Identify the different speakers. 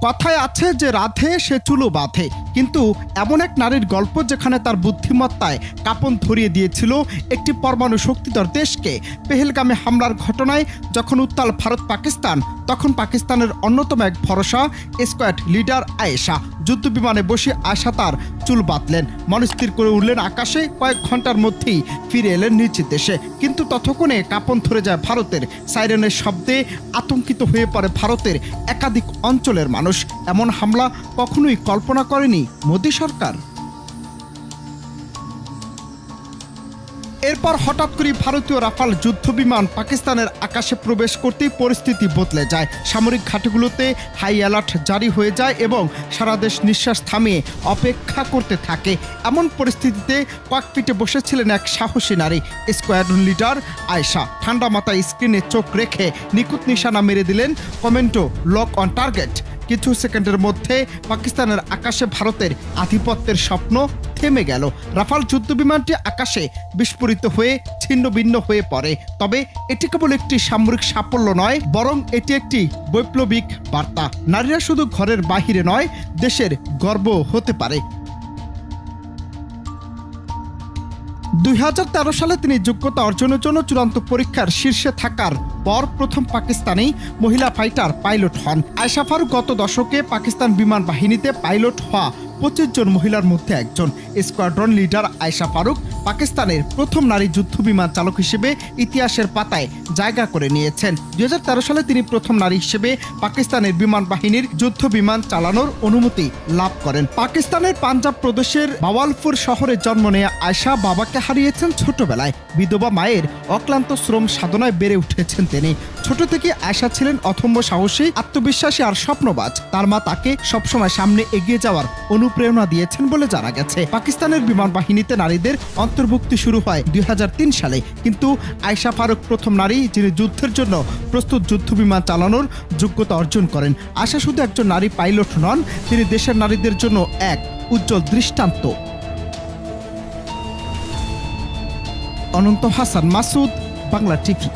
Speaker 1: কথায় আছে যে রাধে সে চুলো বাঁধে, কিন্তু এমন এক নারীর গল্প যেখানে তার বুদ্ধিমত্তায় কাঁপন ধরিয়ে দিয়েছিল একটি পরমাণু শক্তিধর দেশকে। পেহেলগামে হামলার ঘটনায় যখন উত্তাল ভারত পাকিস্তান, তখন পাকিস্তানের অন্যতম এক ভরসা স্কোয়াড লিডার আয়েশা যুদ্ধবিমানে বসে আয়েশা তার চুল বাঁধলেন, মনস্থির করে উঠলেন আকাশে। কয়েক ঘন্টার মধ্যেই ফিরে এলেন নিজ দেশে। কিন্তু ততক্ষণে কাঁপন ধরে যায় ভারতের। সাইরেনের শব্দে আতঙ্কিত হয়ে পড়ে ভারতের একাধিক অঞ্চলের মানুষ। এমন হামলা কখনোই কল্পনা করেনি মোদী সরকার। এরপর হঠাৎ করে ভারতীয় রাফাল যুদ্ধবিমান পাকিস্তানের আকাশে প্রবেশ করতেই পরিস্থিতি বদলে যায়। সামরিক ঘাঁটিগুলোতে হাই অ্যালার্ট জারি হয়ে যায় এবং সারা দেশ নিঃশ্বাস থামিয়ে অপেক্ষা করতে থাকে। এমন পরিস্থিতিতে ককপিটে বসেছিলেন এক সাহসী নারী, স্কোয়াড্রন লিডার আয়েশা। ঠান্ডা মাথায় স্ক্রিনে চোখ রেখে নিখুঁত নিশানা মেরে দিলেন কমেন্টো লক অন টার্গেট। কিছু সেকেন্ডের মধ্যে পাকিস্তানের আকাশে ভারতের আধিপত্যের স্বপ্ন থেমে গেল। রাফাল যুদ্ধবিমানটি আকাশে বিস্ফোরিত হয়ে ছিন্ন ভিন্ন হয়ে পড়ে। তবে এটি কেবল একটি সামরিক সাফল্য নয়, বরং এটি একটি বৈপ্লবিক বার্তা। নারীরা শুধু ঘরের বাহিরে নয়, দেশের গর্ব হতে পারে। 2013 সালে তিনি যোগ্যতা অর্জনের জন্য চূড়ান্ত পরীক্ষার শীর্ষে থাকার পর প্রথম পাকিস্তানি মহিলা ফাইটার পাইলট হন। আয়েশা ফারুক গত দশকে পাকিস্তান বিমান বাহিনীতে পাইলট হওয়া 25 জন মহিলার মধ্যে একজন। স্কোয়াড্রন লিডার আয়েশা ফারুক পাকিস্তানের প্রথম নারী যুদ্ধ বিমান চালক হিসেবে ইতিহাসের পাতায় জায়গা করে নিয়েছেন। 2013 সালে তিনি প্রথম নারী হিসেবে পাকিস্তানের বিমান বাহিনীর যুদ্ধ বিমান চালানোর অনুমতি লাভ করেন। পাকিস্তানের পাঞ্জাব প্রদেশের বাওয়ালপুর শহরে জন্ম নেয়া আয়েশা বাবাকে হারিয়েছেন ছোটবেলায়। বিধবা মায়ের অক্লান্ত শ্রম সাধনায় বেড়ে উঠেছেন তিনি। ছোট থেকে আয়েশা ছিলেন অথম্য সাহসী, আত্মবিশ্বাসী আর স্বপ্নবাজ। তার মা তাকে সবসময় সামনে এগিয়ে যাওয়ার অনুপ্রেরণা দিয়েছেন বলে জানা গেছে। পাকিস্তানের বিমান বাহিনীতে নারীদের অন্তর্ভুক্তি শুরু হয় 2003 সালে, কিন্তু আয়েশা ফারুক প্রথম নারী যিনি যুদ্ধের জন্য প্রস্তুত যুদ্ধ বিমান চালানোর যোগ্যতা অর্জন করেন। আয়েশা শুধু একজন নারী পাইলট নন, তিনি দেশের নারীদের জন্য এক উজ্জ্বল দৃষ্টান্ত। অনন্ত হাসান মাসুদ, বাংলা টিভি।